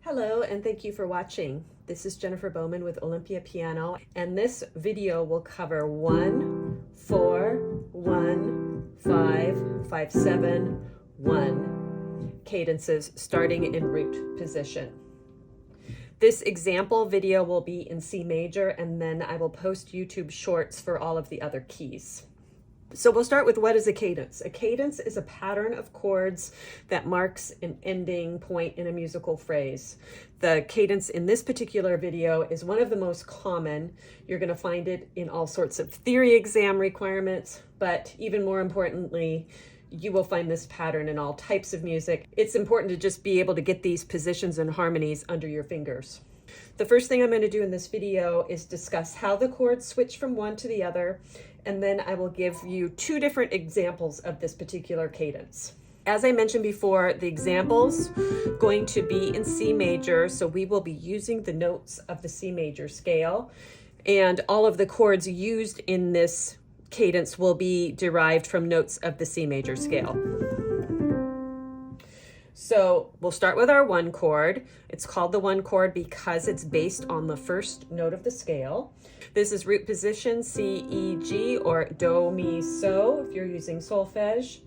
Hello, and thank you for watching. This is Jennifer Bowman with Olympia Piano, and this video will cover 1, 4, 1, 5, 5, 7, 1 cadences starting in root position. This example video will be in C major, and then I will post YouTube shorts for all of the other keys. So we'll start with what is a cadence. A cadence is a pattern of chords that marks an ending point in a musical phrase. The cadence in this particular video is one of the most common. You're going to find it in all sorts of theory exam requirements, but even more importantly, you will find this pattern in all types of music. It's important to just be able to get these positions and harmonies under your fingers. The first thing I'm going to do in this video is discuss how the chords switch from one to the other, and then I will give you 2 different examples of this particular cadence. As I mentioned before, the examples going to be in C major, so we will be using the notes of the C major scale, and all of the chords used in this cadence will be derived from notes of the C major scale. So we'll start with our 1 chord. It's called the 1 chord because it's based on the first note of the scale. This is root position C, E, G, or Do, Mi, So if you're using solfege.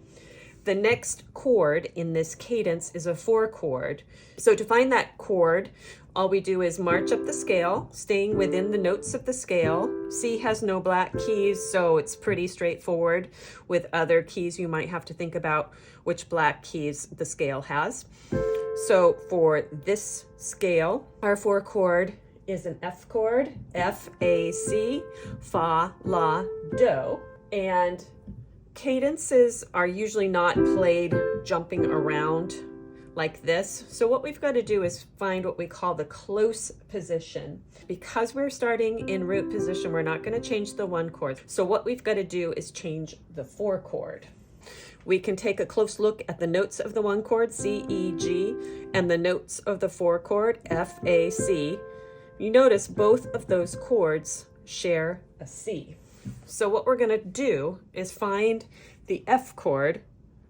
The next chord in this cadence is a 4 chord. So to find that chord, all we do is march up the scale, staying within the notes of the scale. C has no black keys, so it's pretty straightforward. With other keys, you might have to think about which black keys the scale has. So for this scale, our 4 chord is an F chord, F, A, C, Fa, La, Do. And cadences are usually not played jumping around like this. So what we've got to do is find what we call the close position. Because we're starting in root position, we're not going to change the 1 chord. So what we've got to do is change the 4 chord. We can take a close look at the notes of the 1 chord, C, E, G, and the notes of the 4 chord, F, A, C. You notice both of those chords share a C. So what we're going to do is find the F chord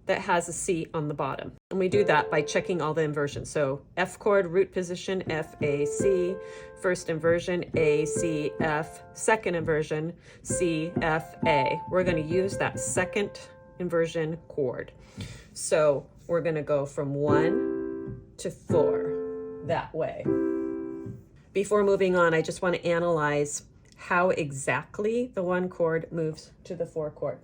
that has a C on the bottom. And we do that by checking all the inversions. So F chord, root position, F, A, C. First inversion, A, C, F. Second inversion, C, F, A. We're going to use that second inversion chord. So we're going to go from 1 to 4 that way. Before moving on, I just want to analyze how exactly the 1 chord moves to the 4 chord.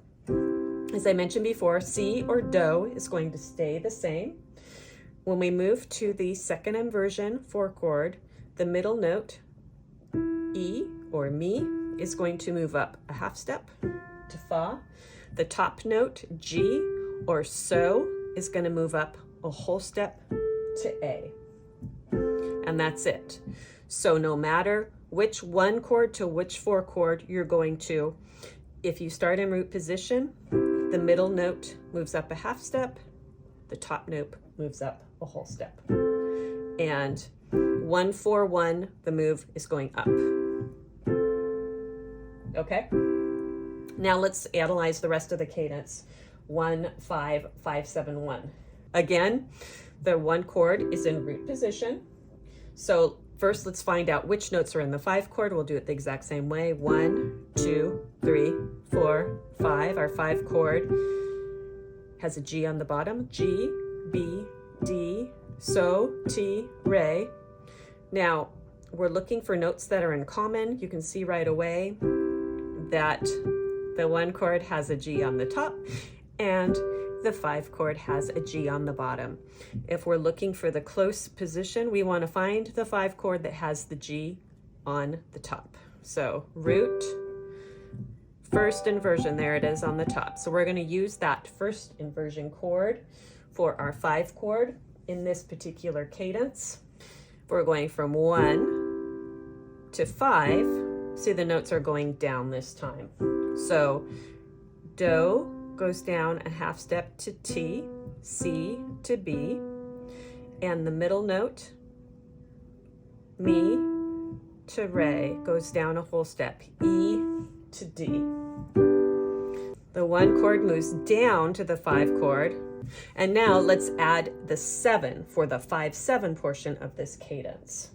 As I mentioned before, C or Do is going to stay the same. When we move to the second inversion 4 chord, the middle note, E or Mi, is going to move up a half step to Fa. The top note, G or So, is going to move up a whole step to A. And that's it. So no matter which 1 chord to which 4 chord you're going to, if you start in root position, the middle note moves up a half step, the top note moves up a whole step. And 1, 4, 1, the move is going up. Okay? Now let's analyze the rest of the cadence. 1, 5, 5, 7, 1. Again, the 1 chord is in root position. So first, let's find out which notes are in the 5 chord. We'll do it the exact same way. 1, 2, 3, 4, 5. Our 5 chord has a G on the bottom. G, B, D, So, Ti, Re. Now, we're looking for notes that are in common. You can see right away that the 1 chord has a G on the top and the 5 chord has a G on the bottom. If we're looking for the close position, we want to find the 5 chord that has the G on the top. So root, first inversion, there it is on the top. So we're going to use that first inversion chord for our 5 chord in this particular cadence. We're going from 1 to 5. See, the notes are going down this time. So Do goes down a half step to T, C to B, and the middle note, Mi to Re, goes down a whole step, E to D. The 1 chord moves down to the 5 chord. And now let's add the 7 for the 5-7 portion of this cadence.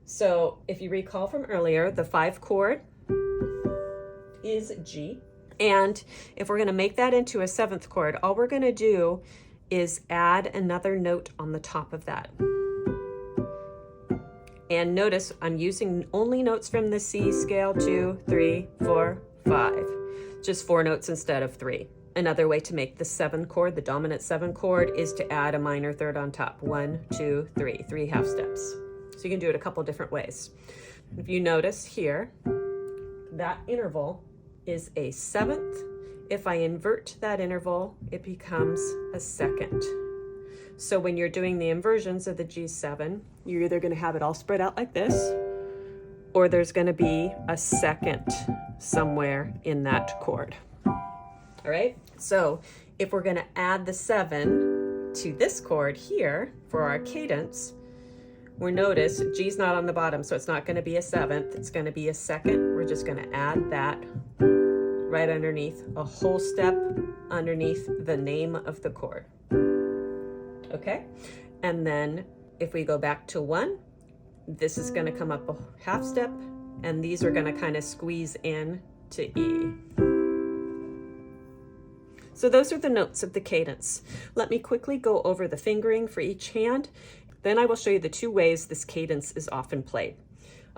So if you recall from earlier, the 5 chord is G. And if we're going to make that into a 7th chord, all we're going to do is add another note on the top of that. And notice I'm using only notes from the C scale, 2, 3, 4, 5. Just 4 notes instead of 3. Another way to make the 7 chord, the dominant 7 chord, is to add a minor third on top. 1, 2, 3, 3 half steps. So you can do it a couple different ways. If you notice here, that interval is a 7th. If I invert that interval, it becomes a 2nd. So when you're doing the inversions of the G7, you're either going to have it all spread out like this, or there's going to be a 2nd somewhere in that chord. All right, so if we're going to add the 7 to this chord here for our cadence, we'll notice G's not on the bottom, so it's not going to be a 7th, it's going to be a 2nd. We're just going to add that right underneath, a whole step underneath the name of the chord. Okay, and then if we go back to 1, this is going to come up a half step, and these are going to kind of squeeze in to E. So those are the notes of the cadence. Let me quickly go over the fingering for each hand. Then I will show you the 2 ways this cadence is often played.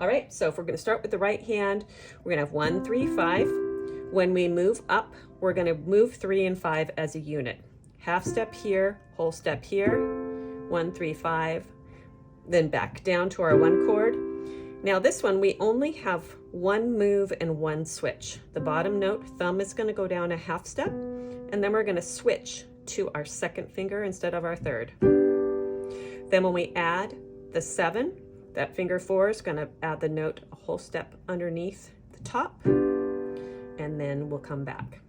All right, so if we're going to start with the right hand, we're going to have 1, 3, 5. When we move up, we're going to move 3 and 5 as a unit. Half step here, whole step here, 1, 3, 5, then back down to our 1 chord. Now this one, we only have 1 move and 1 switch. The bottom note, thumb, is going to go down a half step, and then we're going to switch to our 2nd finger instead of our 3rd. Then when we add the 7, that finger 4 is going to add the note a whole step underneath the top, and then we'll come back.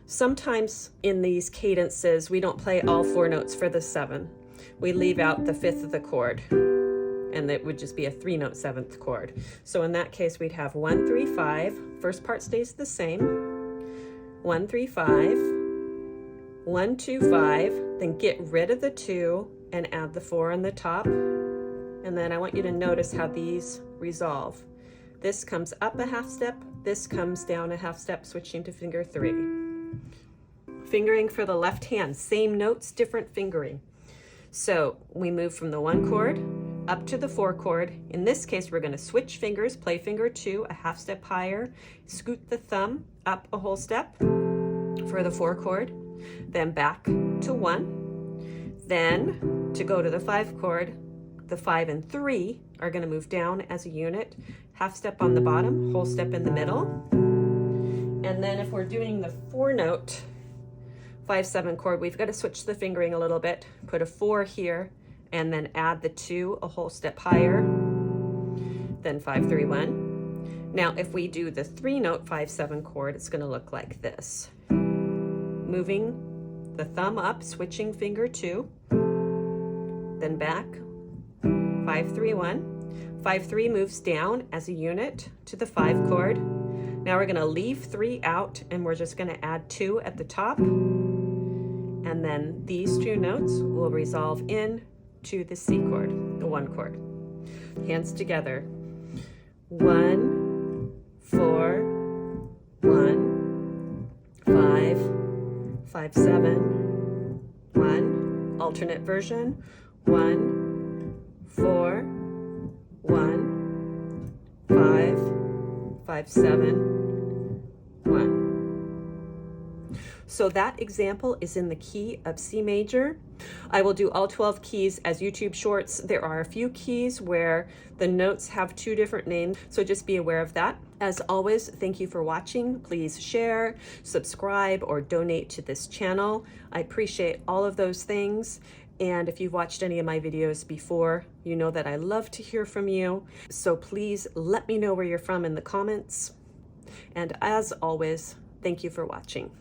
Sometimes in these cadences, we don't play all 4 notes for the 7. We leave out the 5th of the chord, and it would just be a 3-note 7th chord. So in that case, we'd have 1, 3, 5. First part stays the same. 1, 3, 5. 1, 2, 5. Then get rid of the 2 and add the 4 on the top. And then I want you to notice how these resolve. This comes up a half step. This comes down a half step, switching to finger 3. Fingering for the left hand, same notes, different fingering. So we move from the 1 chord up to the 4 chord. In this case, we're going to switch fingers, play finger 2 a half step higher, scoot the thumb up a whole step for the 4 chord, then back to 1. Then to go to the 5 chord, the 5 and 3 are going to move down as a unit, half step on the bottom, whole step in the middle. And then if we're doing the 4-note 5-7 chord, we've got to switch the fingering a little bit, put a 4 here, and then add the 2 a whole step higher, then 5, 3, 1. Now if we do the 3-note 5-7 chord, it's going to look like this. Moving the thumb up, switching finger 2, then back, 5, 3, 1. 5, 3 moves down as a unit to the 5 chord. Now we're going to leave 3 out, and we're just going to add 2 at the top. And then these 2 notes will resolve in to the C chord, the 1 chord. Hands together. 1, 4, 1, 5, 5, 7, 1. Alternate version. 1, 4, 1, 5, 5, 7, 1. So that example is in the key of C major. I will do all 12 keys as YouTube shorts. There are a few keys where the notes have 2 different names, so just be aware of that. As always, thank you for watching. Please share, subscribe, or donate to this channel. I appreciate all of those things. And if you've watched any of my videos before, you know that I love to hear from you. So please let me know where you're from in the comments. And as always, thank you for watching.